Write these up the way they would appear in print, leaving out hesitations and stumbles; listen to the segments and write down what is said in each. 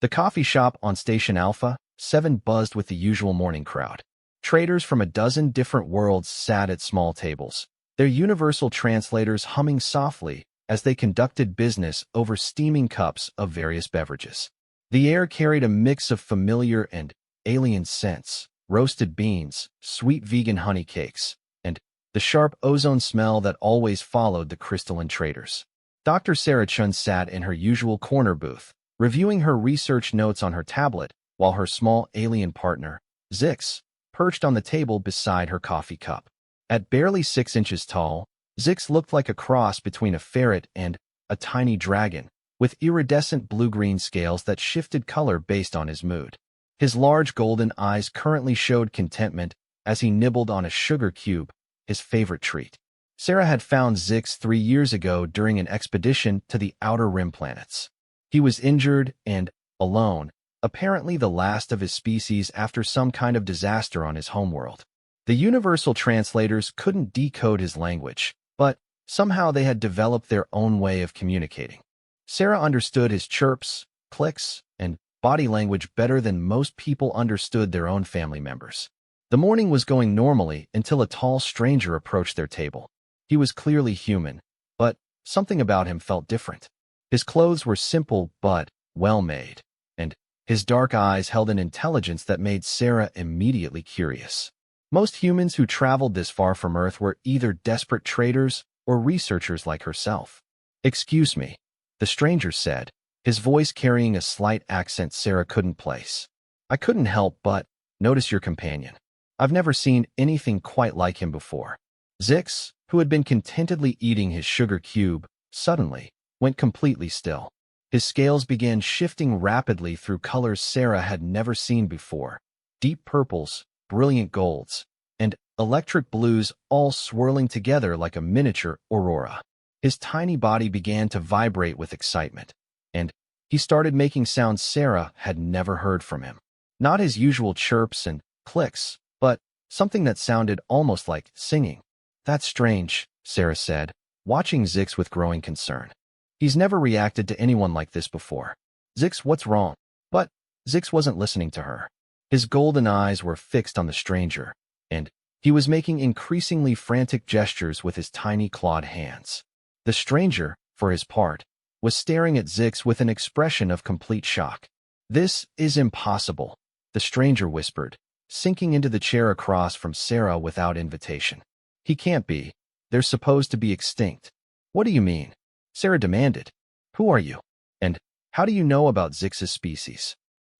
The coffee shop on Station Alpha 7 buzzed with the usual morning crowd. Traders from a dozen different worlds sat at small tables, their universal translators humming softly as they conducted business over steaming cups of various beverages. The air carried a mix of familiar and alien scents, roasted beans, sweet vegan honey cakes, and the sharp ozone smell that always followed the crystalline traders. Dr. Sarah Chun sat in her usual corner booth, reviewing her research notes on her tablet, while her small alien partner, Zix, perched on the table beside her coffee cup. At barely 6 inches tall, Zix looked like a cross between a ferret and a tiny dragon, with iridescent blue-green scales that shifted color based on his mood. His large golden eyes currently showed contentment as he nibbled on a sugar cube, his favorite treat. Sarah had found Zix 3 years ago during an expedition to the Outer Rim planets. He was injured and alone, apparently the last of his species after some kind of disaster on his homeworld. The universal translators couldn't decode his language, but somehow they had developed their own way of communicating. Sarah understood his chirps, clicks, and body language better than most people understood their own family members. The morning was going normally until a tall stranger approached their table. He was clearly human, but something about him felt different. His clothes were simple but well-made, and his dark eyes held an intelligence that made Sarah immediately curious. Most humans who traveled this far from Earth were either desperate traders or researchers like herself. "Excuse me," the stranger said, his voice carrying a slight accent Sarah couldn't place. "I couldn't help but notice your companion. I've never seen anything quite like him before." Zix, who had been contentedly eating his sugar cube, suddenly went completely still. His scales began shifting rapidly through colors Sarah had never seen before. Deep purples, brilliant golds, and electric blues all swirling together like a miniature aurora. His tiny body began to vibrate with excitement, and he started making sounds Sarah had never heard from him. Not his usual chirps and clicks, but something that sounded almost like singing. "That's strange," Sarah said, watching Zix with growing concern. "He's never reacted to anyone like this before. Zix, what's wrong?" But Zix wasn't listening to her. His golden eyes were fixed on the stranger, and he was making increasingly frantic gestures with his tiny clawed hands. The stranger, for his part, was staring at Zix with an expression of complete shock. "This is impossible," the stranger whispered, sinking into the chair across from Sarah without invitation. "He can't be. They're supposed to be extinct." "What do you mean?" Sarah demanded. "Who are you? And how do you know about Zix's species?"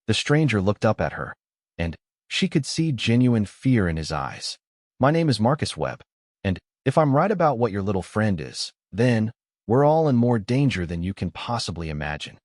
The stranger looked up at her, and she could see genuine fear in his eyes. "My name is Marcus Webb, and if I'm right about what your little friend is, then we're all in more danger than you can possibly imagine."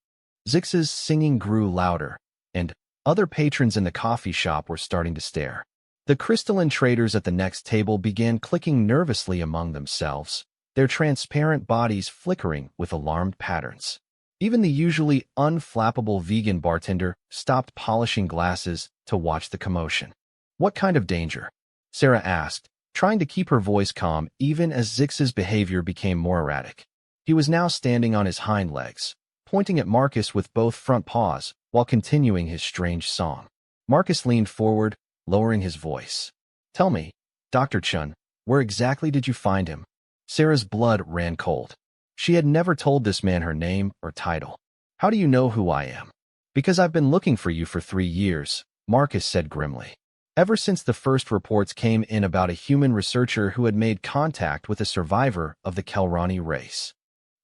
Zix's singing grew louder, and other patrons in the coffee shop were starting to stare. The crystalline traders at the next table began clicking nervously among themselves, their transparent bodies flickering with alarmed patterns. Even the usually unflappable vegan bartender stopped polishing glasses to watch the commotion. "What kind of danger?" Sarah asked, trying to keep her voice calm even as Zix's behavior became more erratic. He was now standing on his hind legs, pointing at Marcus with both front paws while continuing his strange song. Marcus leaned forward, lowering his voice. "Tell me, Dr. Chun, where exactly did you find him?" Sarah's blood ran cold. She had never told this man her name or title. "How do you know who I am?" "Because I've been looking for you for 3 years," Marcus said grimly. "Ever since the first reports came in about a human researcher who had made contact with a survivor of the Kelrani race."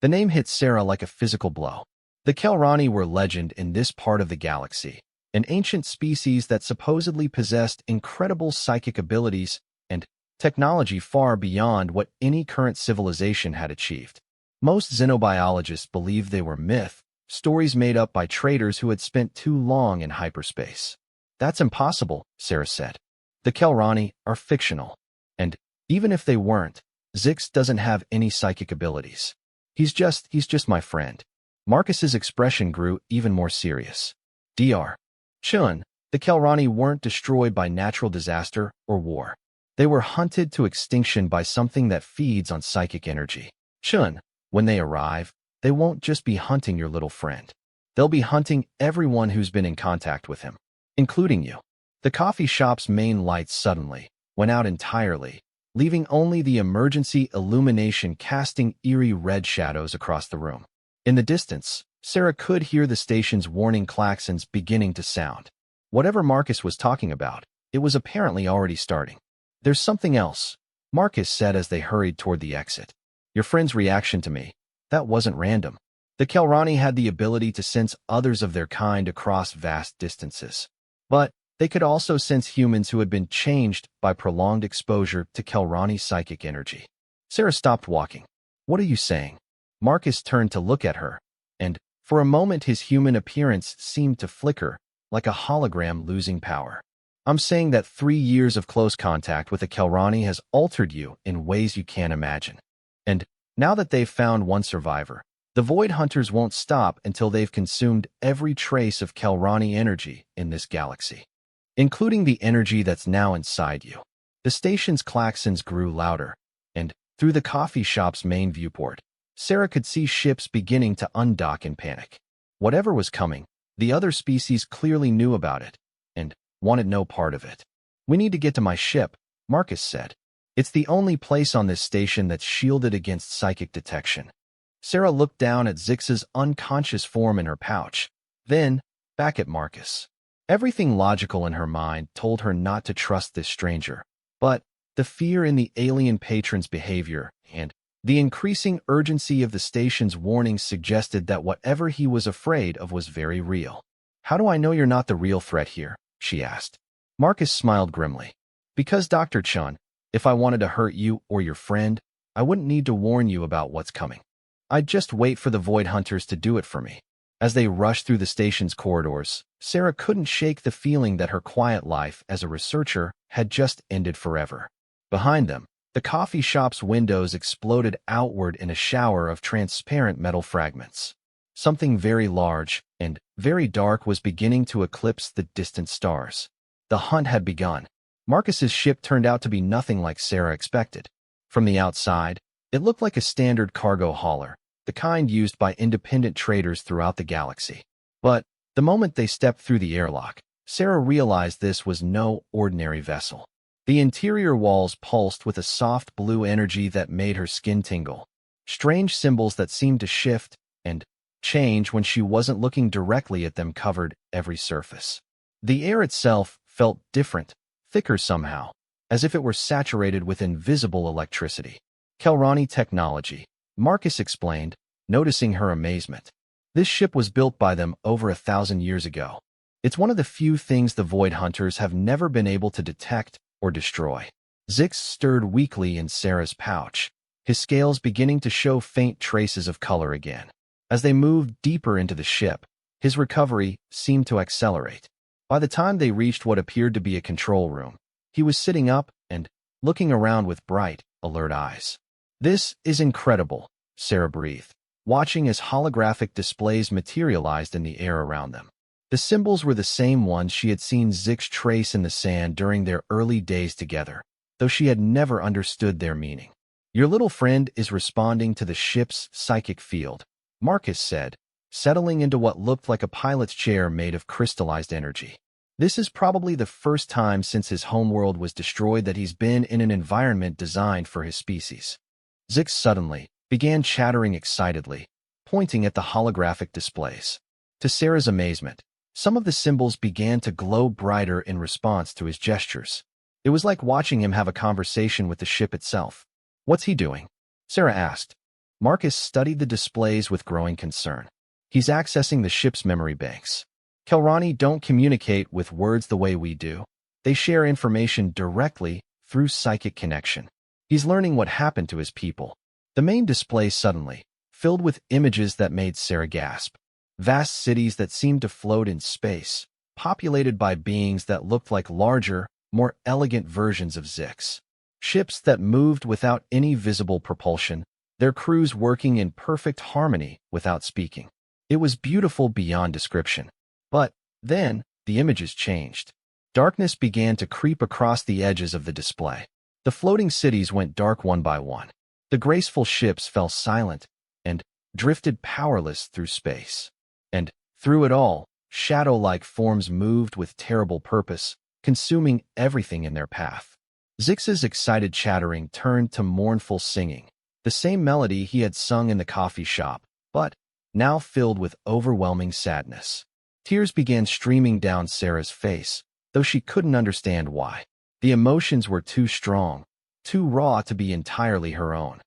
The name hit Sarah like a physical blow. The Kelrani were legend in this part of the galaxy, an ancient species that supposedly possessed incredible psychic abilities and technology far beyond what any current civilization had achieved. Most xenobiologists believed they were myth, stories made up by traders who had spent too long in hyperspace. "That's impossible," Sarah said. "The Kelrani are fictional. And even if they weren't, Zix doesn't have any psychic abilities. He's just my friend." Marcus's expression grew even more serious. "Dr. Chun, the Kelrani weren't destroyed by natural disaster or war. They were hunted to extinction by something that feeds on psychic energy. Chun, when they arrive, they won't just be hunting your little friend. They'll be hunting everyone who's been in contact with him, including you. The coffee shop's main lights suddenly went out entirely, leaving only the emergency illumination casting eerie red shadows across the room. In the distance, Sarah could hear the station's warning klaxons beginning to sound. Whatever Marcus was talking about, it was apparently already starting. "There's something else," Marcus said as they hurried toward the exit. "Your friend's reaction to me, that wasn't random." The Kelrani had the ability to sense others of their kind across vast distances. But they could also sense humans who had been changed by prolonged exposure to Kelrani psychic energy. Sarah stopped walking. "What are you saying?" Marcus turned to look at her, and for a moment his human appearance seemed to flicker, like a hologram losing power. "I'm saying that 3 years of close contact with a Kelrani has altered you in ways you can't imagine. And now that they've found one survivor, the Void Hunters won't stop until they've consumed every trace of Kelrani energy in this galaxy, including the energy that's now inside you." The station's klaxons grew louder, and through the coffee shop's main viewport, Sarah could see ships beginning to undock in panic. Whatever was coming, the other species clearly knew about it, and wanted no part of it. "We need to get to my ship," Marcus said. "It's the only place on this station that's shielded against psychic detection." Sarah looked down at Zix's unconscious form in her pouch, then back at Marcus. Everything logical in her mind told her not to trust this stranger, but the fear in the alien patron's behavior and the increasing urgency of the station's warnings suggested that whatever he was afraid of was very real. "How do I know you're not the real threat here?" she asked. Marcus smiled grimly. "Because, Dr. Chun, if I wanted to hurt you or your friend, I wouldn't need to warn you about what's coming. I'd just wait for the Void Hunters to do it for me." As they rushed through the station's corridors, Sarah couldn't shake the feeling that her quiet life as a researcher had just ended forever. Behind them, the coffee shop's windows exploded outward in a shower of transparent metal fragments. Something very large and very dark was beginning to eclipse the distant stars. The hunt had begun. Marcus's ship turned out to be nothing like Sarah expected. From the outside, it looked like a standard cargo hauler, the kind used by independent traders throughout the galaxy. But the moment they stepped through the airlock, Sarah realized this was no ordinary vessel. The interior walls pulsed with a soft blue energy that made her skin tingle. Strange symbols that seemed to shift and change when she wasn't looking directly at them covered every surface. The air itself felt different, thicker somehow, as if it were saturated with invisible electricity. "Kelrani technology," Marcus explained, noticing her amazement. "This ship was built by them over 1,000 years ago. It's one of the few things the Void Hunters have never been able to detect or destroy." Zix stirred weakly in Sarah's pouch, his scales beginning to show faint traces of color again. As they moved deeper into the ship, his recovery seemed to accelerate. By the time they reached what appeared to be a control room, he was sitting up and looking around with bright, alert eyes. "This is incredible," Sarah breathed, watching as holographic displays materialized in the air around them. The symbols were the same ones she had seen Zix trace in the sand during their early days together, though she had never understood their meaning. "Your little friend is responding to the ship's psychic field," Marcus said, settling into what looked like a pilot's chair made of crystallized energy. "This is probably the first time since his homeworld was destroyed that he's been in an environment designed for his species." Zix suddenly began chattering excitedly, pointing at the holographic displays. To Sarah's amazement, some of the symbols began to glow brighter in response to his gestures. It was like watching him have a conversation with the ship itself. "What's he doing?" Sarah asked. Marcus studied the displays with growing concern. "He's accessing the ship's memory banks. Kelrani don't communicate with words the way we do. They share information directly through psychic connection. He's learning what happened to his people." The main display suddenly filled with images that made Sarah gasp. Vast cities that seemed to float in space, populated by beings that looked like larger, more elegant versions of Zix. Ships that moved without any visible propulsion, their crews working in perfect harmony without speaking. It was beautiful beyond description. But then, the images changed. Darkness began to creep across the edges of the display. The floating cities went dark one by one. The graceful ships fell silent and drifted powerless through space. And Through it all, shadow-like forms moved with terrible purpose, consuming everything in their path. Zix's excited chattering turned to mournful singing, the same melody he had sung in the coffee shop, but now filled with overwhelming sadness. Tears began streaming down Sarah's face, though she couldn't understand why. The emotions were too strong, too raw to be entirely her own.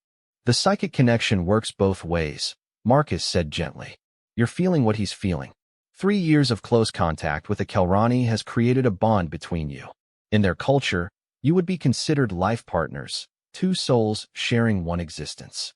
The psychic connection works both ways, Marcus said gently. You're feeling what he's feeling. 3 years of close contact with a Kelrani has created a bond between you. In their culture, you would be considered life partners, 2 souls sharing one existence.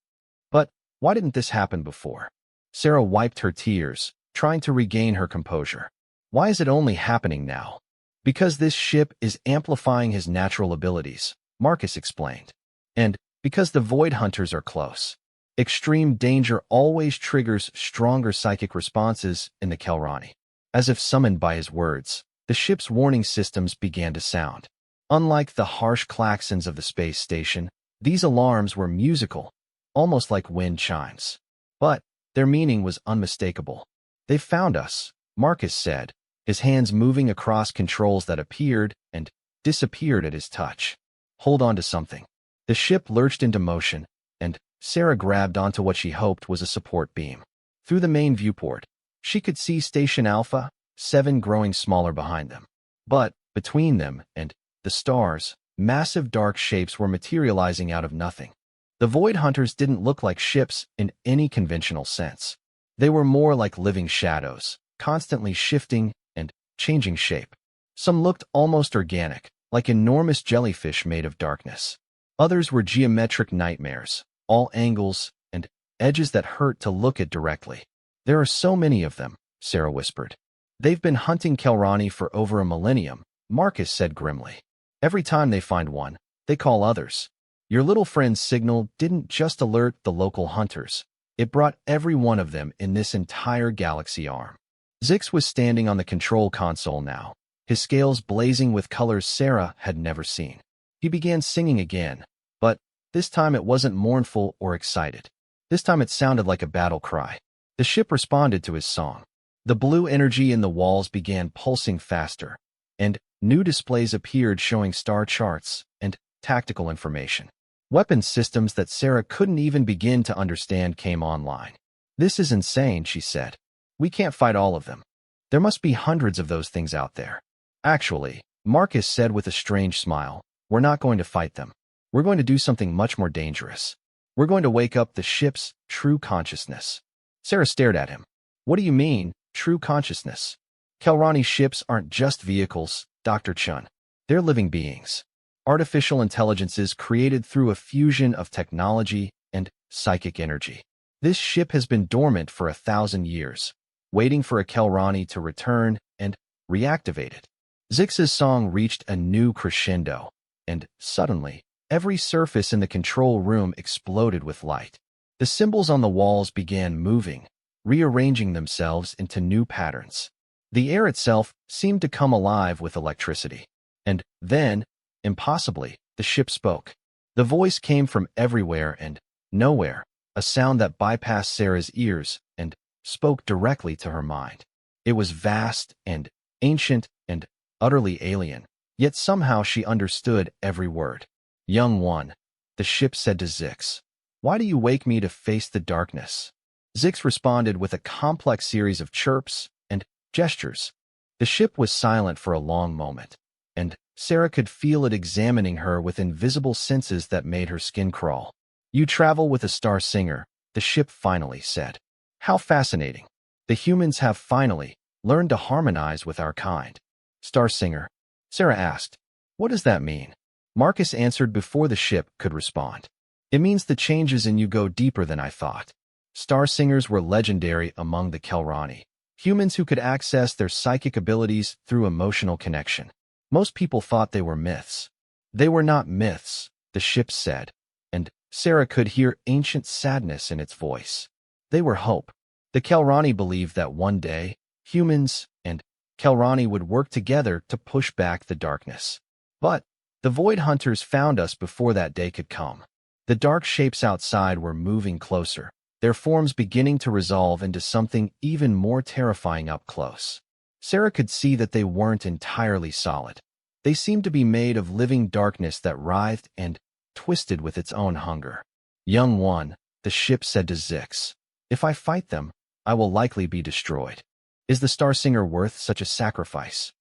But why didn't this happen before? Sarah wiped her tears, trying to regain her composure. Why is it only happening now? Because this ship is amplifying his natural abilities, Marcus explained. And because the Void Hunters are close. Extreme danger always triggers stronger psychic responses in the Kelrani. As if summoned by his words, the ship's warning systems began to sound. Unlike the harsh klaxons of the space station, these alarms were musical, almost like wind chimes. But their meaning was unmistakable. They found us, Marcus said, his hands moving across controls that appeared and disappeared at his touch. Hold on to something. The ship lurched into motion, and Sarah grabbed onto what she hoped was a support beam. Through the main viewport, she could see Station Alpha 7 growing smaller behind them. But between them and the stars, massive dark shapes were materializing out of nothing. The Void Hunters didn't look like ships in any conventional sense. They were more like living shadows, constantly shifting and changing shape. Some looked almost organic, like enormous jellyfish made of darkness. Others were geometric nightmares, all angles and edges that hurt to look at directly. There are so many of them, Sarah whispered. They've been hunting Kelrani for over a millennium, Marcus said grimly. Every time they find one, they call others. Your little friend's signal didn't just alert the local hunters. It brought every one of them in this entire galaxy arm. Zix was standing on the control console now, his scales blazing with colors Sarah had never seen. He began singing again, but this time it wasn't mournful or excited. This time it sounded like a battle cry. The ship responded to his song. The blue energy in the walls began pulsing faster, and new displays appeared showing star charts and tactical information. Weapons systems that Sarah couldn't even begin to understand came online. This is insane, she said. We can't fight all of them. There must be hundreds of those things out there. Actually, Marcus said with a strange smile, we're not going to fight them. We're going to do something much more dangerous. We're going to wake up the ship's true consciousness. Sarah stared at him. What do you mean, true consciousness? Kelrani ships aren't just vehicles, Dr. Chun. They're living beings. Artificial intelligences created through a fusion of technology and psychic energy. This ship has been dormant for 1,000 years, waiting for a Kelrani to return and reactivate it. Zix's song reached a new crescendo, and suddenly, every surface in the control room exploded with light. The symbols on the walls began moving, rearranging themselves into new patterns. The air itself seemed to come alive with electricity. And then, impossibly, the ship spoke. The voice came from everywhere and nowhere, a sound that bypassed Sarah's ears and spoke directly to her mind. It was vast and ancient and utterly alien, yet somehow she understood every word. Young one, the ship said to Zix, why do you wake me to face the darkness? Zix responded with a complex series of chirps and gestures. The ship was silent for a long moment, and Sarah could feel it examining her with invisible senses that made her skin crawl. You travel with a star singer, the ship finally said. How fascinating. The humans have finally learned to harmonize with our kind. Star singer, Sarah asked. What does that mean? Marcus answered before the ship could respond. It means the changes in you go deeper than I thought. Star singers were legendary among the Kelrani, humans who could access their psychic abilities through emotional connection. Most people thought they were myths. They were not myths, the ship said, and Sarah could hear ancient sadness in its voice. They were hope. The Kelrani believed that one day, humans and Kelrani would work together to push back the darkness. But the Void Hunters found us before that day could come. The dark shapes outside were moving closer, their forms beginning to resolve into something even more terrifying up close. Sarah could see that they weren't entirely solid. They seemed to be made of living darkness that writhed and twisted with its own hunger. "Young one," the ship said to Zix, "if I fight them, I will likely be destroyed. Is the Star Singer worth such a sacrifice?"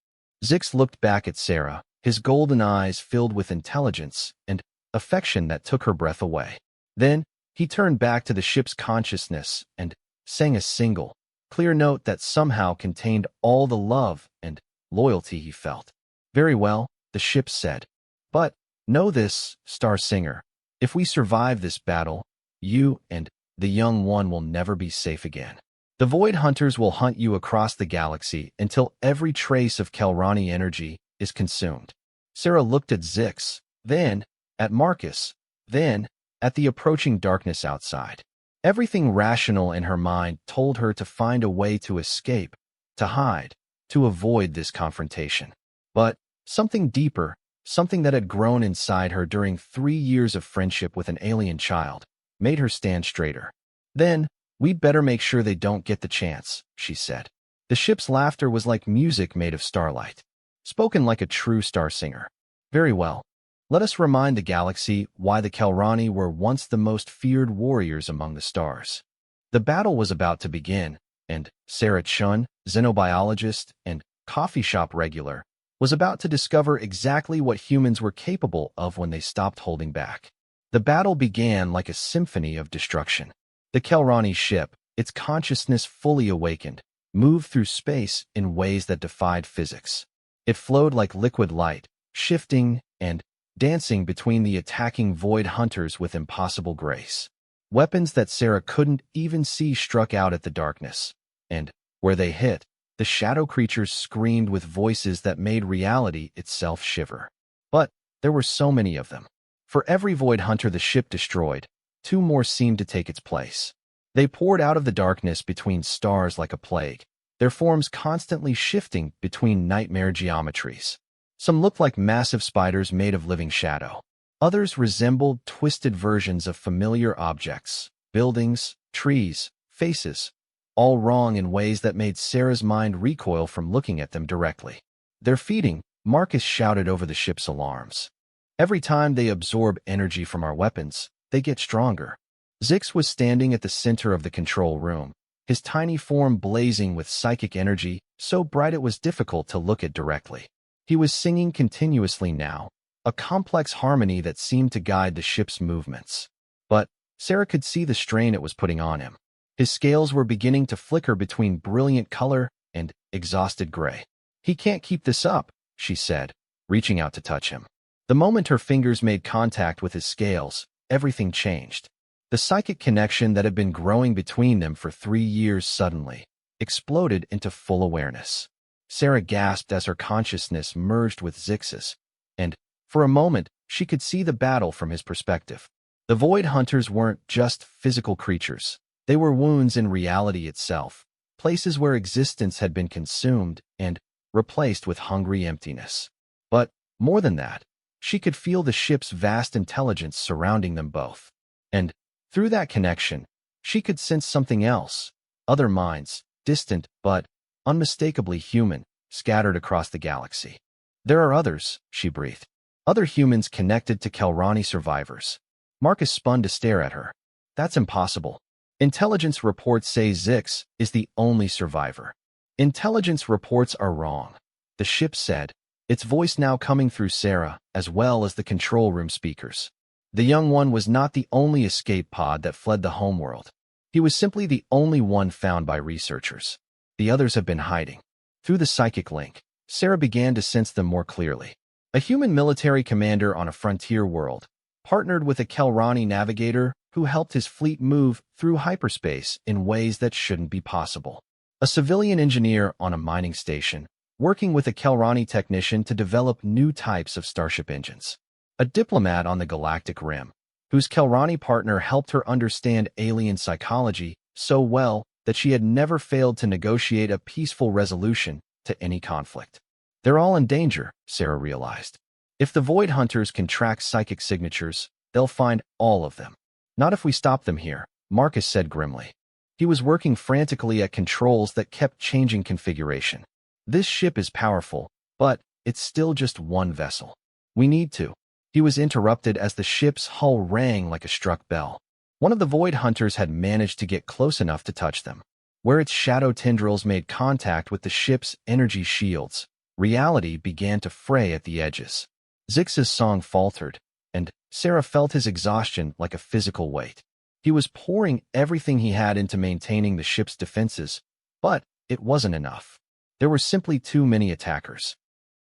Zix looked back at Sarah, his golden eyes filled with intelligence and affection that took her breath away. Then, he turned back to the ship's consciousness and sang a single, clear note that somehow contained all the love and loyalty he felt. "Very well," the ship said. "But know this, Star Singer, if we survive this battle, you and the young one will never be safe again. The Void Hunters will hunt you across the galaxy until every trace of Kelrani energy is consumed." Sarah looked at Zix, then at Marcus, then at the approaching darkness outside. Everything rational in her mind told her to find a way to escape, to hide, to avoid this confrontation. But something deeper, something that had grown inside her during 3 years of friendship with an alien child, made her stand straighter. "Then, we'd better make sure they don't get the chance," she said. The ship's laughter was like music made of starlight, spoken like a true Star Singer. "Very well. Let us remind the galaxy why the Kelrani were once the most feared warriors among the stars." The battle was about to begin, and Sarah Chun, xenobiologist and coffee shop regular, was about to discover exactly what humans were capable of when they stopped holding back. The battle began like a symphony of destruction. The Kelrani ship, its consciousness fully awakened, moved through space in ways that defied physics. It flowed like liquid light, shifting and dancing between the attacking Void Hunters with impossible grace. Weapons that Sarah couldn't even see struck out at the darkness, and, where they hit, the shadow creatures screamed with voices that made reality itself shiver. But there were so many of them. For every Void Hunter the ship destroyed, 2 more seemed to take its place. They poured out of the darkness between stars like a plague, their forms constantly shifting between nightmare geometries. Some looked like massive spiders made of living shadow. Others resembled twisted versions of familiar objects, buildings, trees, faces, all wrong in ways that made Sarah's mind recoil from looking at them directly. "They're feeding," Marcus shouted over the ship's alarms. "Every time they absorb energy from our weapons, they get stronger." Zix was standing at the center of the control room, his tiny form blazing with psychic energy so bright it was difficult to look at directly. He was singing continuously now, a complex harmony that seemed to guide the ship's movements. But Sarah could see the strain it was putting on him. His scales were beginning to flicker between brilliant color and exhausted gray. "He can't keep this up," she said, reaching out to touch him. The moment her fingers made contact with his scales, everything changed. The psychic connection that had been growing between them for 3 years suddenly exploded into full awareness. Sarah gasped as her consciousness merged with Zix's, and, for a moment, she could see the battle from his perspective. The Void Hunters weren't just physical creatures. They were wounds in reality itself, places where existence had been consumed and replaced with hungry emptiness. But, more than that, she could feel the ship's vast intelligence surrounding them both. And, through that connection, she could sense something else, other minds, distant but unmistakably human, scattered across the galaxy. "There are others," she breathed. "Other humans connected to Kelrani survivors." Marcus spun to stare at her. "That's impossible. Intelligence reports say Zix is the only survivor." "Intelligence reports are wrong," the ship said, its voice now coming through Sarah as well as the control room speakers. The young one was not the only escape pod that fled the homeworld. He was simply the only one found by researchers. The others have been hiding. Through the psychic link, Sarah began to sense them more clearly. A human military commander on a frontier world, partnered with a Kelrani navigator who helped his fleet move through hyperspace in ways that shouldn't be possible. A civilian engineer on a mining station, working with a Kelrani technician to develop new types of starship engines. A diplomat on the galactic rim, whose Kelrani partner helped her understand alien psychology so well that she had never failed to negotiate a peaceful resolution to any conflict. They're all in danger, Sarah realized. If the Void Hunters can track psychic signatures, they'll find all of them. Not if we stop them here, Marcus said grimly. He was working frantically at controls that kept changing configuration. This ship is powerful, but it's still just one vessel. We need to. He was interrupted as the ship's hull rang like a struck bell. One of the Void Hunters had managed to get close enough to touch them. Where its shadow tendrils made contact with the ship's energy shields, reality began to fray at the edges. Zix's song faltered, and Sarah felt his exhaustion like a physical weight. He was pouring everything he had into maintaining the ship's defenses, but it wasn't enough. There were simply too many attackers.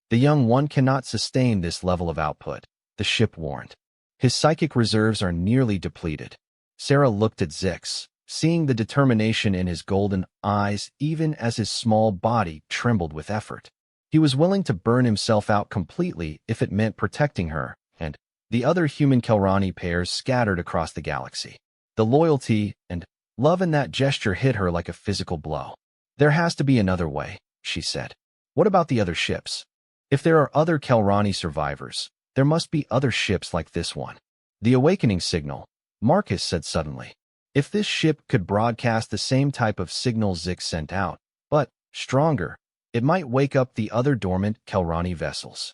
The young one cannot sustain this level of output, the ship warned. His psychic reserves are nearly depleted. Sarah looked at Zix, seeing the determination in his golden eyes even as his small body trembled with effort. He was willing to burn himself out completely if it meant protecting her, and the other human Kelrani pairs scattered across the galaxy. The loyalty and love in that gesture hit her like a physical blow. There has to be another way, she said. What about the other ships? If there are other Kelrani survivors, there must be other ships like this one. The awakening signal, Marcus said suddenly. If this ship could broadcast the same type of signal Zix sent out, but stronger, it might wake up the other dormant Kelrani vessels.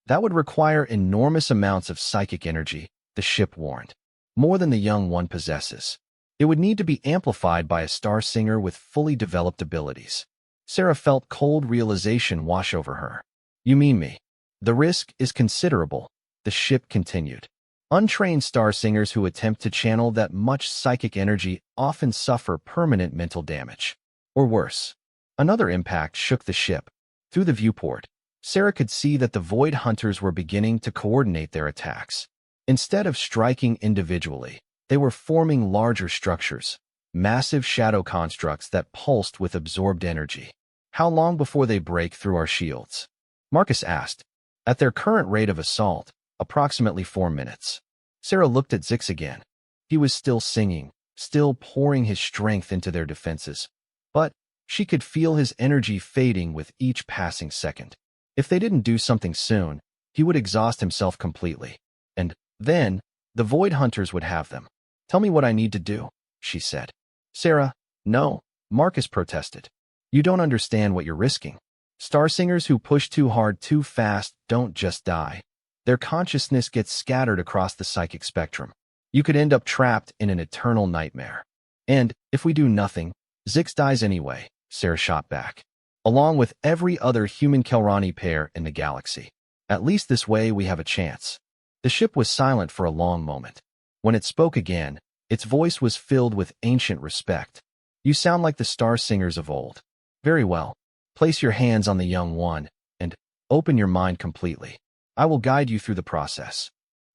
That would require enormous amounts of psychic energy, the ship warned. More than the young one possesses. It would need to be amplified by a star singer with fully developed abilities. Sarah felt cold realization wash over her. You mean me? The risk is considerable, the ship continued. Untrained star singers who attempt to channel that much psychic energy often suffer permanent mental damage. Or worse. Another impact shook the ship. Through the viewport, Sarah could see that the Void Hunters were beginning to coordinate their attacks. Instead of striking individually, they were forming larger structures, massive shadow constructs that pulsed with absorbed energy. How long before they break through our shields? Marcus asked. At their current rate of assault, approximately 4 minutes. Sarah looked at Zix again. He was still singing, still pouring his strength into their defenses. But she could feel his energy fading with each passing second. If they didn't do something soon, he would exhaust himself completely. And then, the Void Hunters would have them. Tell me what I need to do, she said. Sarah, no, Marcus protested. You don't understand what you're risking. Star singers who push too hard too fast don't just die. Their consciousness gets scattered across the psychic spectrum. You could end up trapped in an eternal nightmare. And, if we do nothing, Zix dies anyway, Sarah shot back. Along with every other human Kelrani pair in the galaxy. At least this way we have a chance. The ship was silent for a long moment. When it spoke again, its voice was filled with ancient respect. You sound like the star singers of old. Very well. Place your hands on the young one, and open your mind completely. I will guide you through the process.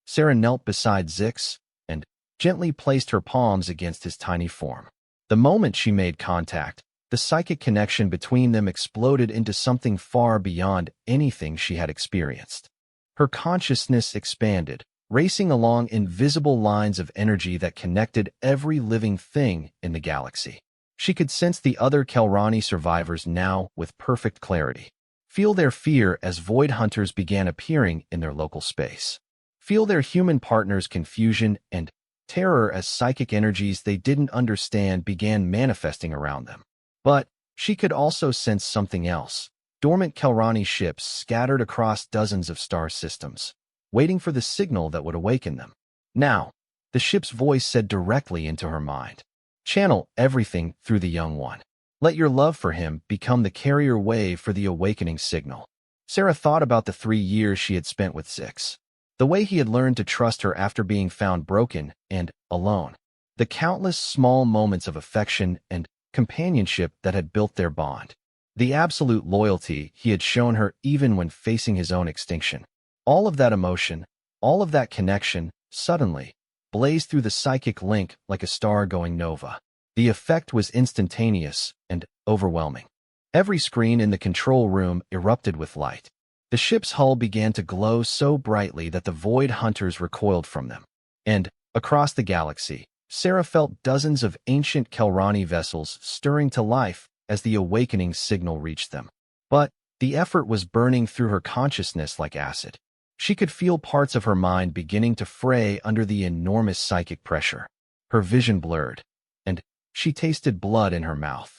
Sarah knelt beside Zix, and gently placed her palms against his tiny form. The moment she made contact, the psychic connection between them exploded into something far beyond anything she had experienced. Her consciousness expanded, racing along invisible lines of energy that connected every living thing in the galaxy. She could sense the other Kelrani survivors now with perfect clarity. Feel their fear as Void Hunters began appearing in their local space. Feel their human partners' confusion and terror as psychic energies they didn't understand began manifesting around them. But she could also sense something else. Dormant Kelrani ships scattered across dozens of star systems, waiting for the signal that would awaken them. Now, the ship's voice said directly into her mind. Channel everything through the young one. Let your love for him become the carrier wave for the awakening signal. Sarah thought about the 3 years she had spent with Zix. The way he had learned to trust her after being found broken and alone. The countless small moments of affection and companionship that had built their bond. The absolute loyalty he had shown her even when facing his own extinction. All of that emotion, all of that connection, suddenly, blazed through the psychic link like a star going nova. The effect was instantaneous and overwhelming. Every screen in the control room erupted with light. The ship's hull began to glow so brightly that the Void Hunters recoiled from them. And, across the galaxy, Sarah felt dozens of ancient Kelrani vessels stirring to life as the awakening signal reached them. But the effort was burning through her consciousness like acid. She could feel parts of her mind beginning to fray under the enormous psychic pressure. Her vision blurred. and she tasted blood in her mouth.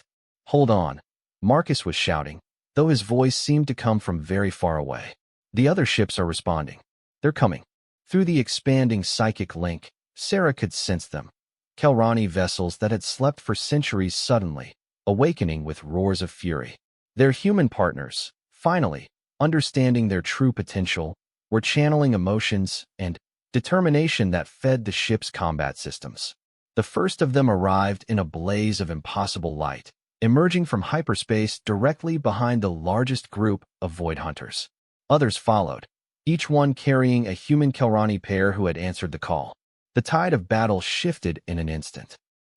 "Hold on," Marcus was shouting, though his voice seemed to come from very far away. "The other ships are responding. They're coming." Through the expanding psychic link, Sarah could sense them. Kelrani vessels that had slept for centuries suddenly, awakening with roars of fury. Their human partners, finally, understanding their true potential, were channeling emotions and determination that fed the ship's combat systems. The first of them arrived in a blaze of impossible light, emerging from hyperspace directly behind the largest group of void hunters. Others followed, each one carrying a human Kelrani pair who had answered the call. The tide of battle shifted in an instant.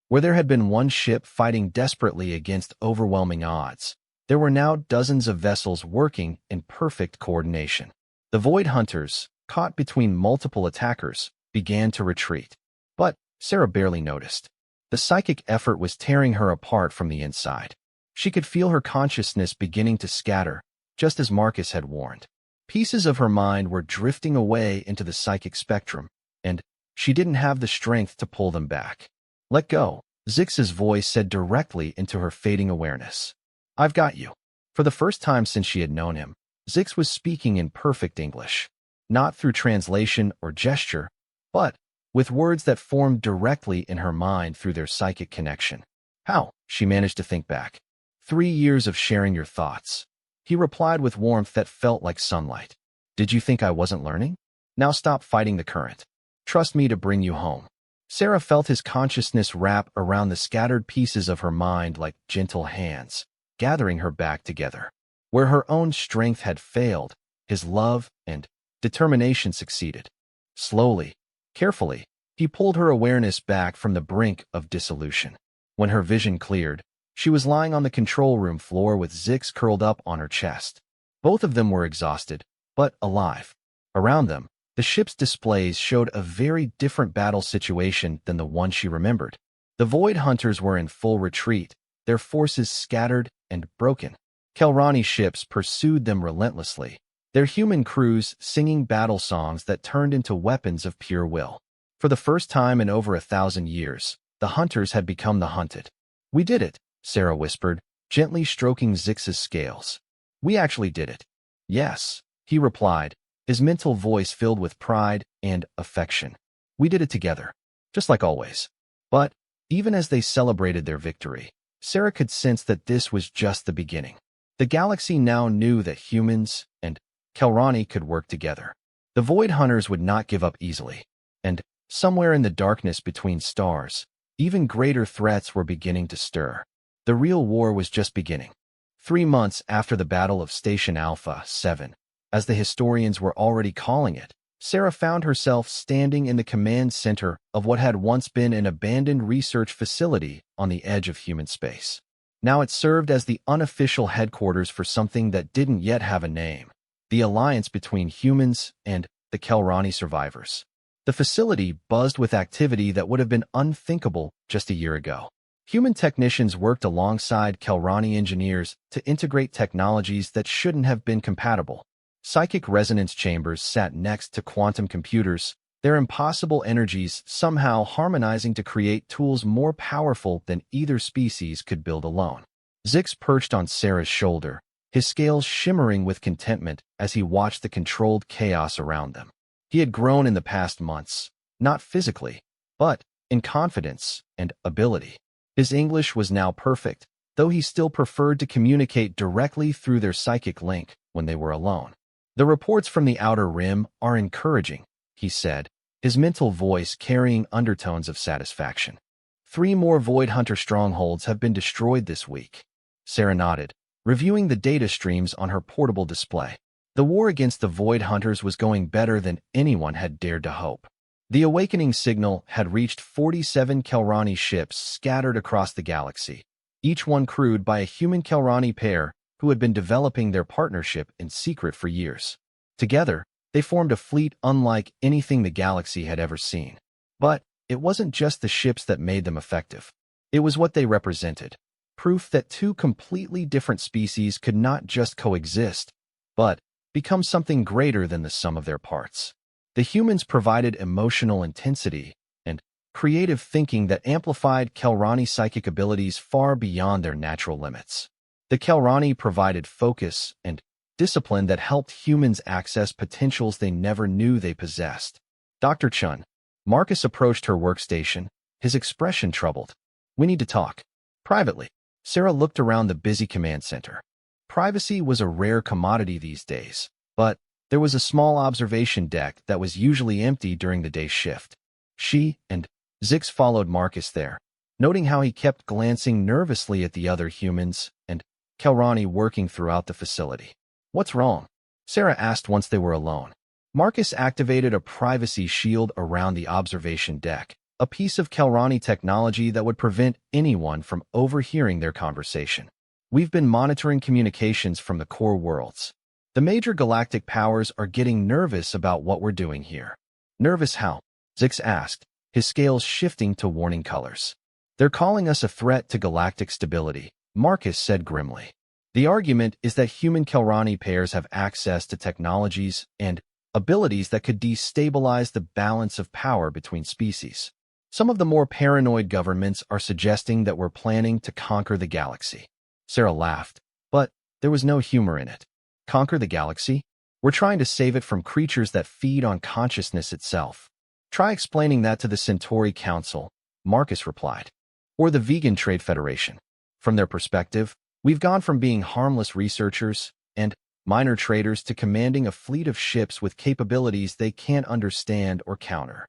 Where there had been one ship fighting desperately against overwhelming odds, there were now dozens of vessels working in perfect coordination. The void hunters, caught between multiple attackers, began to retreat. But Sarah barely noticed. The psychic effort was tearing her apart from the inside. She could feel her consciousness beginning to scatter, just as Marcus had warned. Pieces of her mind were drifting away into the psychic spectrum, and she didn't have the strength to pull them back. "Let go," Zix's voice said directly into her fading awareness. "I've got you." For the first time since she had known him, Zix was speaking in perfect English, not through translation or gesture, but with words that formed directly in her mind through their psychic connection. "How?" she managed to think back. 3 years of sharing your thoughts." He replied with warmth that felt like sunlight. "Did you think I wasn't learning? Now stop fighting the current. Trust me to bring you home." Sarah felt his consciousness wrap around the scattered pieces of her mind like gentle hands, gathering her back together. Where her own strength had failed, his love and determination succeeded. Slowly, carefully, he pulled her awareness back from the brink of dissolution. When her vision cleared, she was lying on the control room floor with Zix curled up on her chest. Both of them were exhausted, but alive. Around them, the ship's displays showed a very different battle situation than the one she remembered. The Void Hunters were in full retreat, their forces scattered and broken. Kelrani ships pursued them relentlessly, their human crews singing battle songs that turned into weapons of pure will. For the first time in over 1,000 years, the hunters had become the hunted. "We did it," Sarah whispered, gently stroking Zix's scales. "We actually did it." "Yes," he replied, his mental voice filled with pride and affection. "We did it together, just like always." But even as they celebrated their victory, Sarah could sense that this was just the beginning. The galaxy now knew that humans and Kelrani could work together. The Void Hunters would not give up easily, and somewhere in the darkness between stars, even greater threats were beginning to stir. The real war was just beginning. 3 months after the Battle of Station Alpha 7, as the historians were already calling it, Sarah found herself standing in the command center of what had once been an abandoned research facility on the edge of human space. Now it served as the unofficial headquarters for something that didn't yet have a name: the alliance between humans and the Kelrani survivors. The facility buzzed with activity that would have been unthinkable just a year ago. Human technicians worked alongside Kelrani engineers to integrate technologies that shouldn't have been compatible. Psychic resonance chambers sat next to quantum computers, their impossible energies somehow harmonizing to create tools more powerful than either species could build alone. Zix perched on Sarah's shoulder, his scales shimmering with contentment as he watched the controlled chaos around them. He had grown in the past months, not physically, but in confidence and ability. His English was now perfect, though he still preferred to communicate directly through their psychic link when they were alone. "The reports from the Outer Rim are encouraging," he said, his mental voice carrying undertones of satisfaction. 3 more Void Hunter strongholds have been destroyed this week." Sarah nodded, reviewing the data streams on her portable display. The war against the Void Hunters was going better than anyone had dared to hope. The awakening signal had reached 47 Kelrani ships scattered across the galaxy, each one crewed by a human Kelrani pair who had been developing their partnership in secret for years. Together, they formed a fleet unlike anything the galaxy had ever seen. But it wasn't just the ships that made them effective. It was what they represented: proof that 2 completely different species could not just coexist, but become something greater than the sum of their parts. The humans provided emotional intensity, and creative thinking that amplified Kelrani psychic abilities far beyond their natural limits. The Kelrani provided focus and discipline that helped humans access potentials they never knew they possessed. Dr. Chun. Marcus approached her workstation, his expression troubled. We need to talk. Privately. Sarah looked around the busy command center. Privacy was a rare commodity these days, but there was a small observation deck that was usually empty during the day's shift. She and Zix followed Marcus there, noting how he kept glancing nervously at the other humans and Kelrani working throughout the facility. What's wrong? Sarah asked once they were alone. Marcus activated a privacy shield around the observation deck, a piece of Kelrani technology that would prevent anyone from overhearing their conversation. We've been monitoring communications from the core worlds. The major galactic powers are getting nervous about what we're doing here. Nervous how? Zix asked, his scales shifting to warning colors. They're calling us a threat to galactic stability, Marcus said grimly. The argument is that human Kelrani pairs have access to technologies and abilities that could destabilize the balance of power between species. Some of the more paranoid governments are suggesting that we're planning to conquer the galaxy. Sarah laughed, but there was no humor in it. Conquer the galaxy? We're trying to save it from creatures that feed on consciousness itself. Try explaining that to the Centauri Council, Marcus replied. Or the Vegan Trade Federation. From their perspective, we've gone from being harmless researchers and minor traders to commanding a fleet of ships with capabilities they can't understand or counter.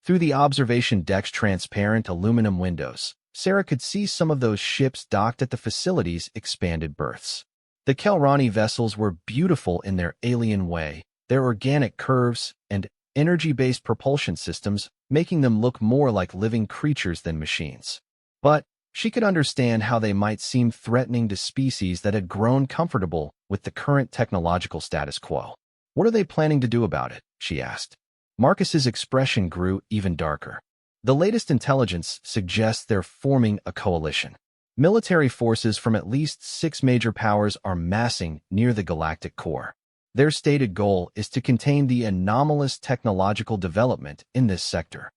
Through the observation deck's transparent aluminum windows, Sarah could see some of those ships docked at the facility's expanded berths. The Kelrani vessels were beautiful in their alien way, their organic curves and energy-based propulsion systems making them look more like living creatures than machines. But she could understand how they might seem threatening to species that had grown comfortable with the current technological status quo. What are they planning to do about it? She asked. Marcus's expression grew even darker. The latest intelligence suggests they're forming a coalition. Military forces from at least 6 major powers are massing near the galactic core. Their stated goal is to contain the anomalous technological development in this sector.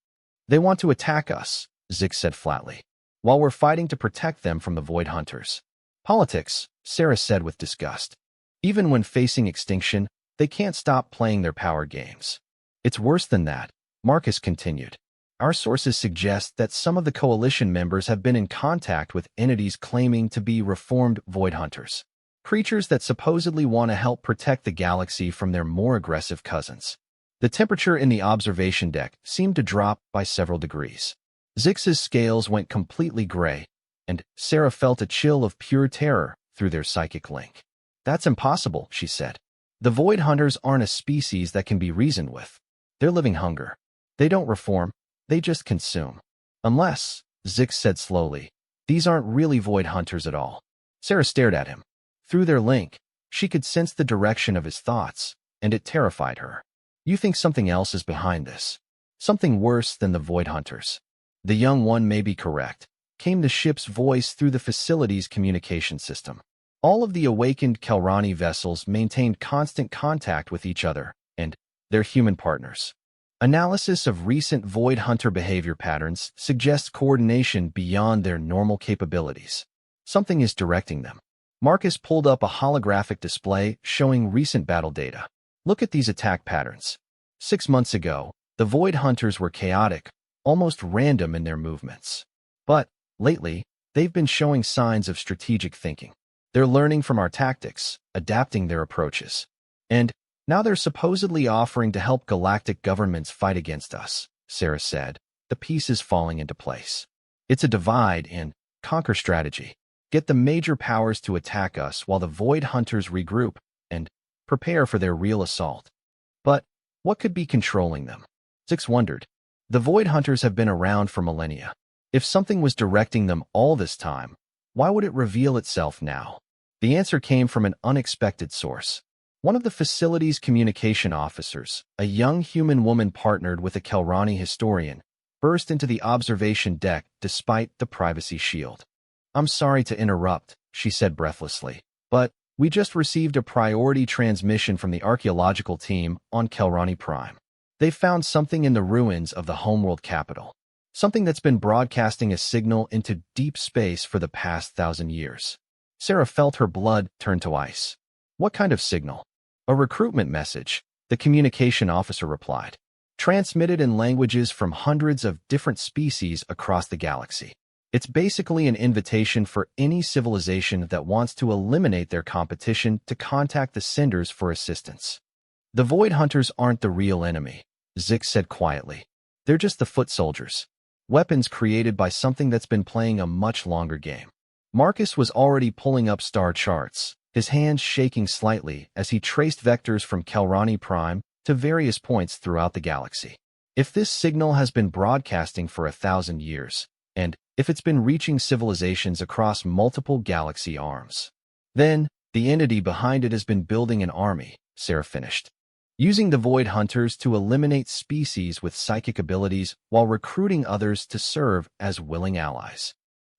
They want to attack us, Zix said flatly, while we're fighting to protect them from the Void Hunters. Politics, Sarah said with disgust. Even when facing extinction, they can't stop playing their power games. It's worse than that, Marcus continued. Our sources suggest that some of the coalition members have been in contact with entities claiming to be reformed Void Hunters, creatures that supposedly want to help protect the galaxy from their more aggressive cousins. The temperature in the observation deck seemed to drop by several degrees. Zix's scales went completely gray, and Sarah felt a chill of pure terror through their psychic link. That's impossible, she said. The Void Hunters aren't a species that can be reasoned with. They're living hunger. They don't reform, they just consume. Unless, Zix said slowly, these aren't really Void Hunters at all. Sarah stared at him. Through their link, she could sense the direction of his thoughts, and it terrified her. You think something else is behind this? Something worse than the Void Hunters. The young one may be correct, came the ship's voice through the facility's communication system. All of the awakened Kelrani vessels maintained constant contact with each other and their human partners. Analysis of recent Void Hunter behavior patterns suggests coordination beyond their normal capabilities. Something is directing them. Marcus pulled up a holographic display showing recent battle data. Look at these attack patterns. 6 months ago, the Void Hunters were chaotic, almost random in their movements. But, lately, they've been showing signs of strategic thinking. They're learning from our tactics, adapting their approaches. And now they're supposedly offering to help galactic governments fight against us, Sarah said, the pieces falling into place. It's a divide and conquer strategy. Get the major powers to attack us while the Void Hunters regroup and prepare for their real assault. But what could be controlling them? Zix wondered. The Void Hunters have been around for millennia. If something was directing them all this time, why would it reveal itself now? The answer came from an unexpected source. One of the facility's communication officers, a young human woman partnered with a Kelrani historian, burst into the observation deck despite the privacy shield. I'm sorry to interrupt, she said breathlessly, but we just received a priority transmission from the archaeological team on Kelrani Prime. They found something in the ruins of the homeworld capital. something that's been broadcasting a signal into deep space for the past 1,000 years. Sarah felt her blood turn to ice. What kind of signal? A recruitment message, the communication officer replied, transmitted in languages from hundreds of different species across the galaxy. It's basically an invitation for any civilization that wants to eliminate their competition to contact the senders for assistance. The Void Hunters aren't the real enemy, Zix said quietly. They're just the foot soldiers. Weapons created by something that's been playing a much longer game. Marcus was already pulling up star charts, his hands shaking slightly as he traced vectors from Kelrani Prime to various points throughout the galaxy. If this signal has been broadcasting for 1,000 years, and if it's been reaching civilizations across multiple galaxy arms, then the entity behind it has been building an army, Sarah finished, using the Void Hunters to eliminate species with psychic abilities while recruiting others to serve as willing allies.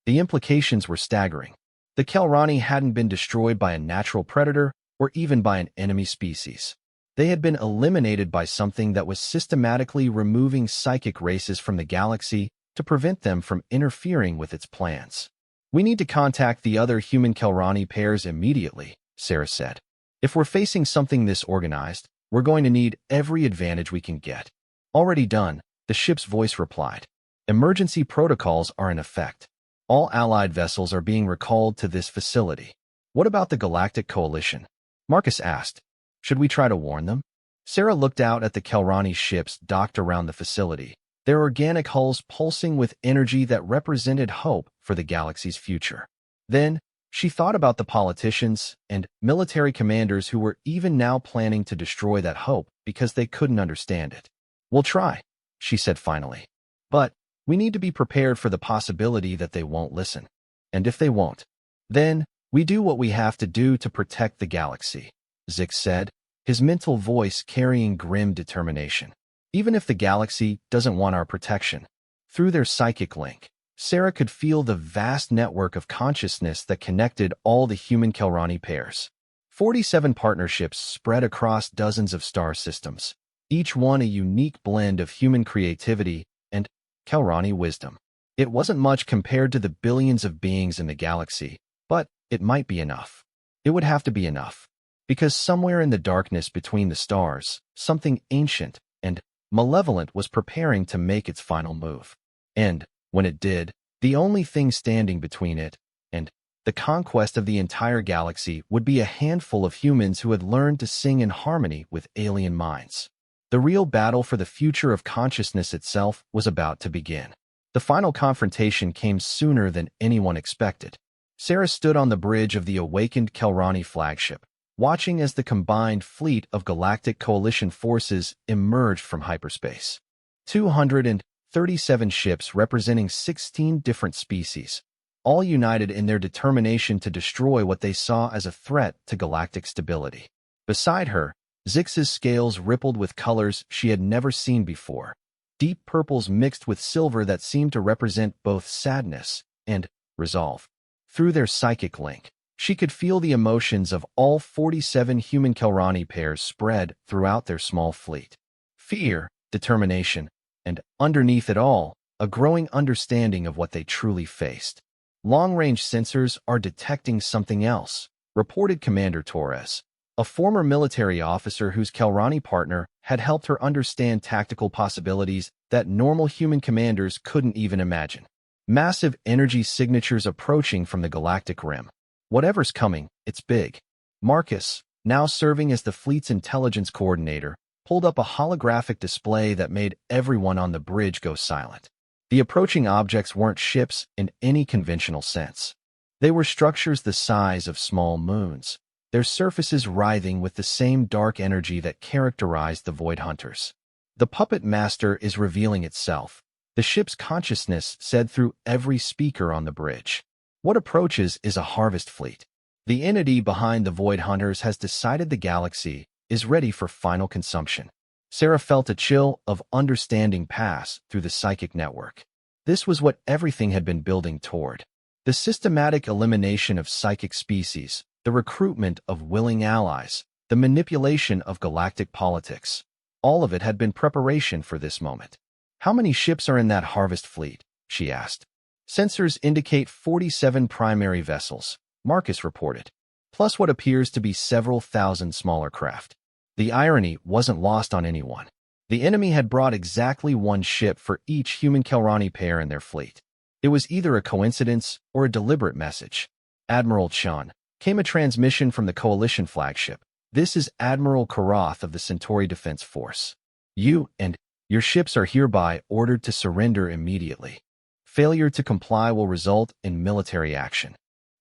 The implications were staggering. The Kelrani hadn't been destroyed by a natural predator or even by an enemy species. They had been eliminated by something that was systematically removing psychic races from the galaxy to prevent them from interfering with its plans. We need to contact the other human Kelrani pairs immediately, Sarah said. If we're facing something this organized, we're going to need every advantage we can get. Already done, the ship's voice replied. Emergency protocols are in effect. All allied vessels are being recalled to this facility. What about the Galactic Coalition? Marcus asked. Should we try to warn them? Sarah looked out at the Kelrani ships docked around the facility, their organic hulls pulsing with energy that represented hope for the galaxy's future. Then, she thought about the politicians and military commanders who were even now planning to destroy that hope because they couldn't understand it. We'll try, she said finally. But we need to be prepared for the possibility that they won't listen. And if they won't, then we do what we have to do to protect the galaxy, Zix said, his mental voice carrying grim determination. Even if the galaxy doesn't want our protection. Through their psychic link, Sarah could feel the vast network of consciousness that connected all the human Kelrani pairs. 47 partnerships spread across dozens of star systems, each one a unique blend of human creativity and Kelrani wisdom. It wasn't much compared to the billions of beings in the galaxy, but it might be enough. It would have to be enough. Because somewhere in the darkness between the stars, something ancient and malevolent was preparing to make its final move. And, when it did, the only thing standing between it and the conquest of the entire galaxy would be a handful of humans who had learned to sing in harmony with alien minds. The real battle for the future of consciousness itself was about to begin. The final confrontation came sooner than anyone expected. Sarah stood on the bridge of the awakened Kelrani flagship, watching as the combined fleet of Galactic Coalition forces emerged from hyperspace. 237 ships representing 16 different species, all united in their determination to destroy what they saw as a threat to galactic stability. Beside her, Zix's scales rippled with colors she had never seen before, deep purples mixed with silver that seemed to represent both sadness and resolve. Through their psychic link, she could feel the emotions of all 47 human Kelrani pairs spread throughout their small fleet. Fear, determination, and underneath it all, a growing understanding of what they truly faced. Long-range sensors are detecting something else, reported Commander Torres, a former military officer whose Kelrani partner had helped her understand tactical possibilities that normal human commanders couldn't even imagine. Massive energy signatures approaching from the galactic rim. Whatever's coming, it's big. Marcus, now serving as the fleet's intelligence coordinator, pulled up a holographic display that made everyone on the bridge go silent. The approaching objects weren't ships in any conventional sense. They were structures the size of small moons, their surfaces writhing with the same dark energy that characterized the Void Hunters. The puppet master is revealing itself, the ship's consciousness said through every speaker on the bridge. What approaches is a harvest fleet. The entity behind the Void Hunters has decided the galaxy is ready for final consumption. Sarah felt a chill of understanding pass through the psychic network. This was what everything had been building toward. The systematic elimination of psychic species, the recruitment of willing allies, the manipulation of galactic politics. All of it had been preparation for this moment. How many ships are in that harvest fleet? She asked. Sensors indicate 47 primary vessels, Marcus reported, plus what appears to be several thousand smaller craft. The irony wasn't lost on anyone. The enemy had brought exactly one ship for each human Kelrani pair in their fleet. It was either a coincidence or a deliberate message. Admiral Chan, came a transmission from the Coalition flagship. This is Admiral Karath of the Centauri Defense Force. You and your ships are hereby ordered to surrender immediately. Failure to comply will result in military action.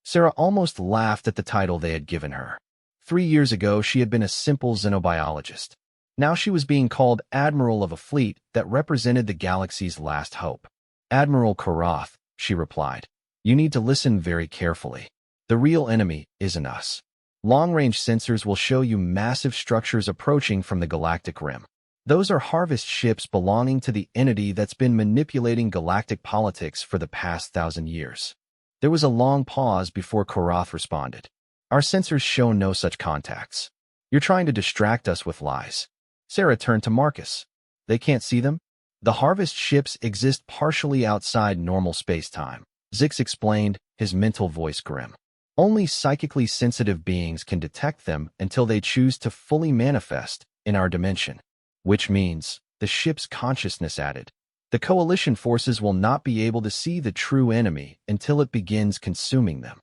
Sarah almost laughed at the title they had given her. 3 years ago, she had been a simple xenobiologist. Now she was being called Admiral of a fleet that represented the galaxy's last hope. Admiral Karath, she replied. You need to listen very carefully. The real enemy isn't us. Long-range sensors will show you massive structures approaching from the galactic rim. Those are harvest ships belonging to the entity that's been manipulating galactic politics for the past 1,000 years. There was a long pause before Karath responded. Our sensors show no such contacts. You're trying to distract us with lies. Sarah turned to Marcus. They can't see them? The harvest ships exist partially outside normal space-time, Zix explained, his mental voice grim. Only psychically sensitive beings can detect them until they choose to fully manifest in our dimension. Which means, the ship's consciousness added. The Coalition forces will not be able to see the true enemy until it begins consuming them.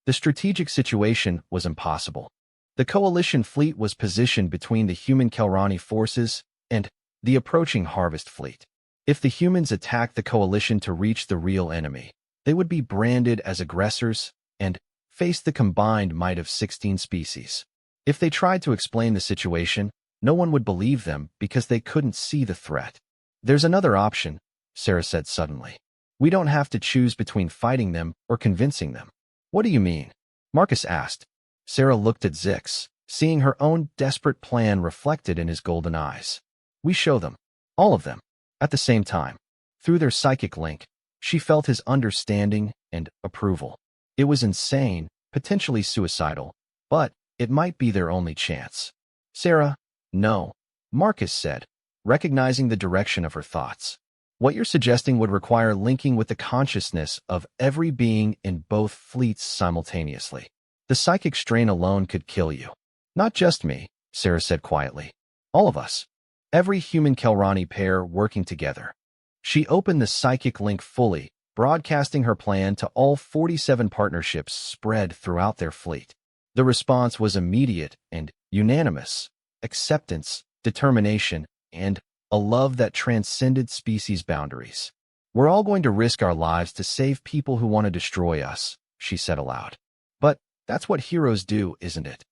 The strategic situation was impossible. The Coalition fleet was positioned between the human Kelrani forces and the approaching harvest fleet. If the humans attacked the Coalition to reach the real enemy, they would be branded as aggressors and face the combined might of 16 species. If they tried to explain the situation, no one would believe them because they couldn't see the threat. There's another option, Sarah said suddenly. We don't have to choose between fighting them or convincing them. What do you mean? Marcus asked. Sarah looked at Zix, seeing her own desperate plan reflected in his golden eyes. We show them, all of them, at the same time. Through their psychic link, she felt his understanding and approval. It was insane, potentially suicidal, but it might be their only chance. Sarah, no, Marcus said, recognizing the direction of her thoughts. What you're suggesting would require linking with the consciousness of every being in both fleets simultaneously. The psychic strain alone could kill you. Not just me, Sarah said quietly. All of us. Every human Kelrani pair working together. She opened the psychic link fully, broadcasting her plan to all 47 partnerships spread throughout their fleet. The response was immediate and unanimous. Acceptance, determination, and a love that transcended species boundaries. We're all going to risk our lives to save people who want to destroy us, she said aloud. But that's what heroes do, isn't it?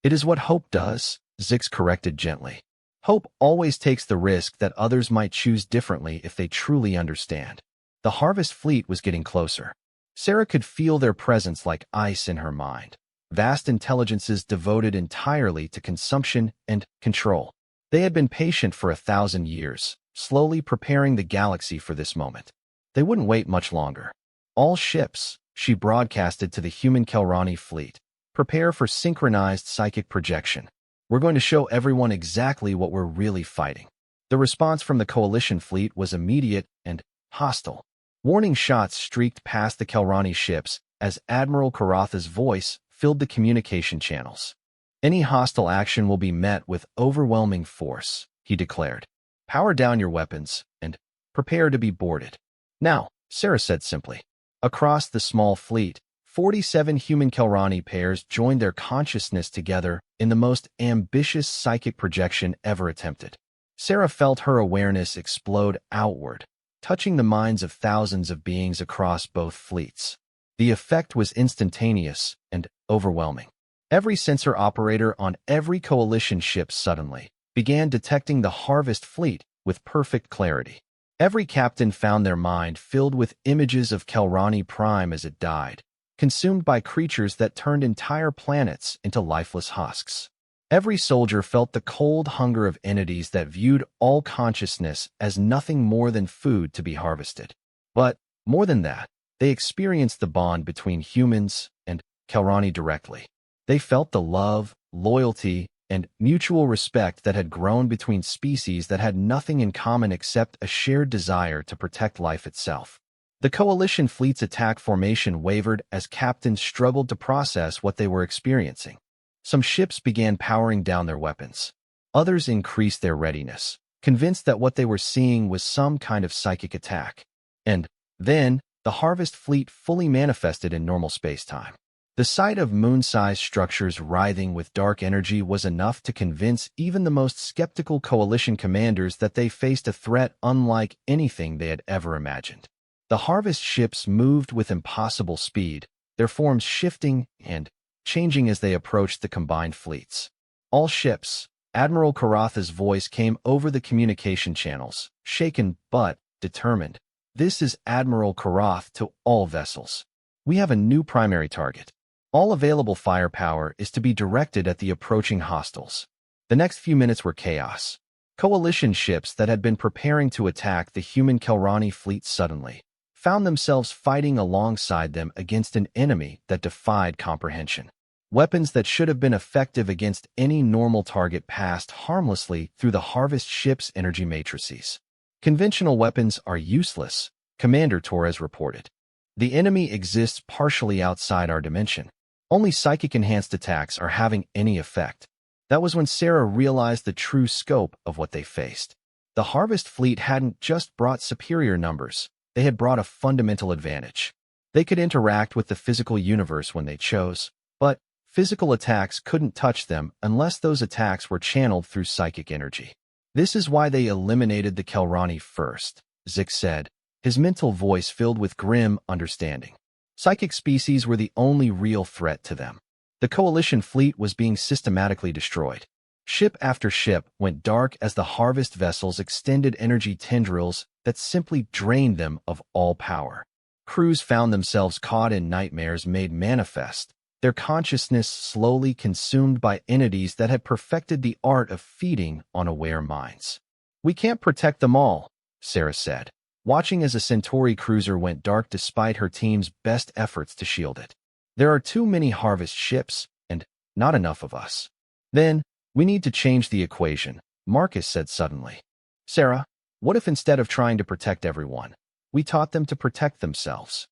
It is what hope does, Zix corrected gently. Hope always takes the risk that others might choose differently if they truly understand. The harvest fleet was getting closer. Sarah could feel their presence like ice in her mind. Vast intelligences devoted entirely to consumption and control. They had been patient for 1,000 years, slowly preparing the galaxy for this moment. They wouldn't wait much longer. All ships, she broadcasted to the human Kelrani fleet, prepare for synchronized psychic projection. We're going to show everyone exactly what we're really fighting. The response from the Coalition fleet was immediate and hostile. Warning shots streaked past the Kelrani ships as Admiral Karatha's voice filled the communication channels. Any hostile action will be met with overwhelming force, he declared. Power down your weapons and prepare to be boarded. Now, Sarah said simply. Across the small fleet, 47 human Kelrani pairs joined their consciousness together in the most ambitious psychic projection ever attempted. Sarah felt her awareness explode outward, touching the minds of thousands of beings across both fleets. The effect was instantaneous and overwhelming. Every sensor operator on every Coalition ship suddenly began detecting the harvest fleet with perfect clarity. Every captain found their mind filled with images of Kelrani Prime as it died, consumed by creatures that turned entire planets into lifeless husks. Every soldier felt the cold hunger of entities that viewed all consciousness as nothing more than food to be harvested. But, more than that, they experienced the bond between humans and Kelrani directly. They felt the love, loyalty, and mutual respect that had grown between species that had nothing in common except a shared desire to protect life itself. The coalition fleet's attack formation wavered as captains struggled to process what they were experiencing. Some ships began powering down their weapons. Others increased their readiness, convinced that what they were seeing was some kind of psychic attack. And then, the Harvest fleet fully manifested in normal space-time. The sight of moon-sized structures writhing with dark energy was enough to convince even the most skeptical coalition commanders that they faced a threat unlike anything they had ever imagined. The Harvest ships moved with impossible speed, their forms shifting and changing as they approached the combined fleets. All ships, Admiral Karatha's voice came over the communication channels, shaken but determined. This is Admiral Karath to all vessels. We have a new primary target. All available firepower is to be directed at the approaching hostiles. The next few minutes were chaos. Coalition ships that had been preparing to attack the human Kelrani fleet suddenly found themselves fighting alongside them against an enemy that defied comprehension. Weapons that should have been effective against any normal target passed harmlessly through the Harvest ship's energy matrices. Conventional weapons are useless, Commander Torres reported. The enemy exists partially outside our dimension. Only psychic-enhanced attacks are having any effect. That was when Sarah realized the true scope of what they faced. The Harvest fleet hadn't just brought superior numbers, they had brought a fundamental advantage. They could interact with the physical universe when they chose, but physical attacks couldn't touch them unless those attacks were channeled through psychic energy. This is why they eliminated the Kelrani first, Zik said, his mental voice filled with grim understanding. Psychic species were the only real threat to them. The coalition fleet was being systematically destroyed. Ship after ship went dark as the Harvest vessels extended energy tendrils that simply drained them of all power. Crews found themselves caught in nightmares made manifest, their consciousness slowly consumed by entities that had perfected the art of feeding on aware minds. "We can't protect them all," Sarah said, watching as a Centauri cruiser went dark despite her team's best efforts to shield it. "There are too many Harvest ships, and not enough of us." "Then, we need to change the equation," Marcus said suddenly. "Sarah, what if instead of trying to protect everyone, we taught them to protect themselves?"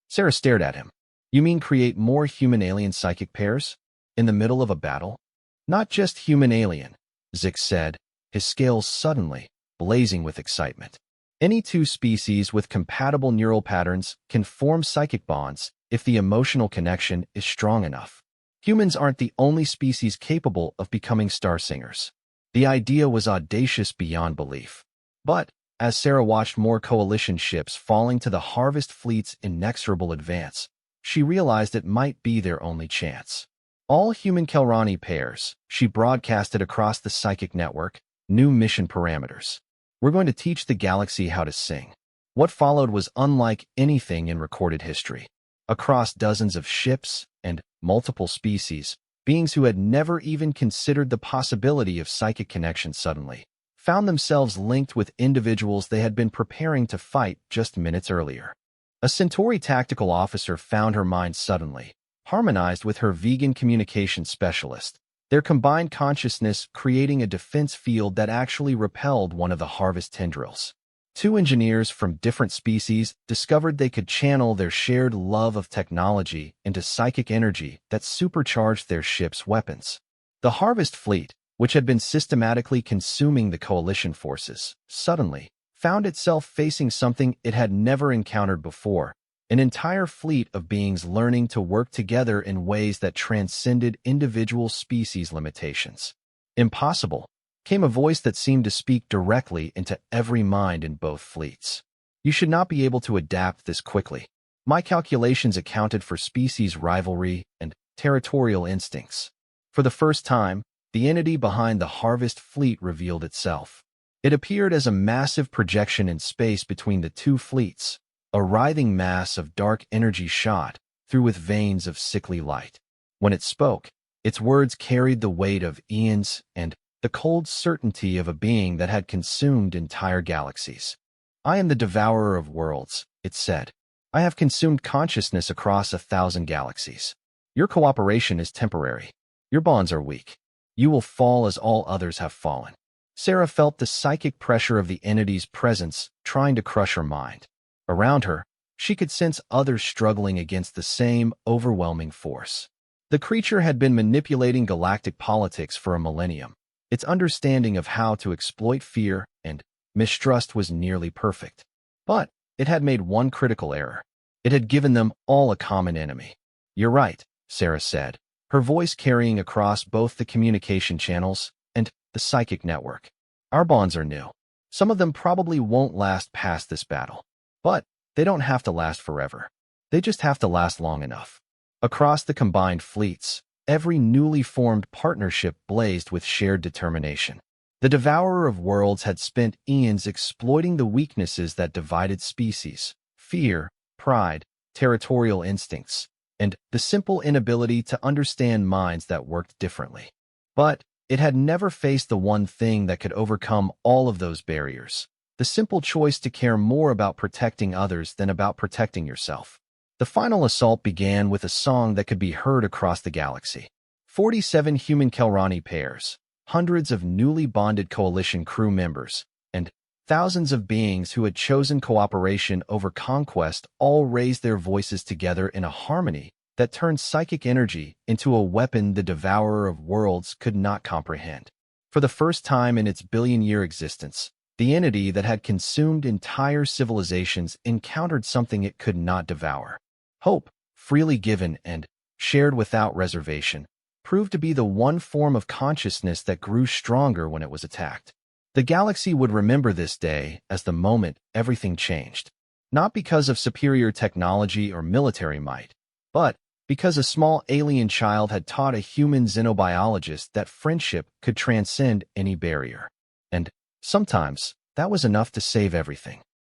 Sarah stared at him. "You mean create more human-alien psychic pairs? In the middle of a battle?" "Not just human-alien," Zik said, his scales suddenly blazing with excitement. "Any two species with compatible neural patterns can form psychic bonds if the emotional connection is strong enough. Humans aren't the only species capable of becoming star singers." The idea was audacious beyond belief. But, as Sarah watched more coalition ships falling to the Harvest fleet's inexorable advance, she realized it might be their only chance. "All human Kelrani pairs," she broadcasted across the psychic network, "new mission parameters. We're going to teach the galaxy how to sing." What followed was unlike anything in recorded history. Across dozens of ships and multiple species, beings who had never even considered the possibility of psychic connection suddenly found themselves linked with individuals they had been preparing to fight just minutes earlier. A Centauri tactical officer found her mind suddenly harmonized with her vegan communication specialist, their combined consciousness creating a defense field that actually repelled one of the Harvest tendrils. Two engineers from different species discovered they could channel their shared love of technology into psychic energy that supercharged their ship's weapons. The Harvest fleet, which had been systematically consuming the coalition forces, suddenly found itself facing something it had never encountered before, an entire fleet of beings learning to work together in ways that transcended individual species limitations. "Impossible," came a voice that seemed to speak directly into every mind in both fleets. "You should not be able to adapt this quickly. My calculations accounted for species rivalry and territorial instincts." For the first time, the entity behind the Harvest fleet revealed itself. It appeared as a massive projection in space between the two fleets, a writhing mass of dark energy shot through with veins of sickly light. When it spoke, its words carried the weight of eons and the cold certainty of a being that had consumed entire galaxies. "I am the devourer of worlds," it said. "I have consumed consciousness across 1,000 galaxies. Your cooperation is temporary. Your bonds are weak. You will fall as all others have fallen. Sarah felt the psychic pressure of the entity's presence trying to crush her mind. Around her, she could sense others struggling against the same overwhelming force. The creature had been manipulating galactic politics for a millennium. Its understanding of how to exploit fear and mistrust was nearly perfect. But it had made one critical error. It had given them all a common enemy. "You're right," Sarah said, her voice carrying across both the communication channels and the psychic network. "Our bonds are new. Some of them probably won't last past this battle. But they don't have to last forever. They just have to last long enough." Across the combined fleets, every newly formed partnership blazed with shared determination. The Devourer of Worlds had spent eons exploiting the weaknesses that divided species: fear, pride, territorial instincts, and the simple inability to understand minds that worked differently. But it had never faced the one thing that could overcome all of those barriers: the simple choice to care more about protecting others than about protecting yourself. The final assault began with a song that could be heard across the galaxy. 47 human Kelrani pairs, hundreds of newly bonded coalition crew members, and thousands of beings who had chosen cooperation over conquest all raised their voices together in a harmony that turned psychic energy into a weapon the Devourer of Worlds could not comprehend. For the first time in its billion-year existence, the entity that had consumed entire civilizations encountered something it could not devour. Hope, freely given and shared without reservation, proved to be the one form of consciousness that grew stronger when it was attacked. The galaxy would remember this day as the moment everything changed. Not because of superior technology or military might, but because a small alien child had taught a human xenobiologist that friendship could transcend any barrier. And sometimes, that was enough to save everything.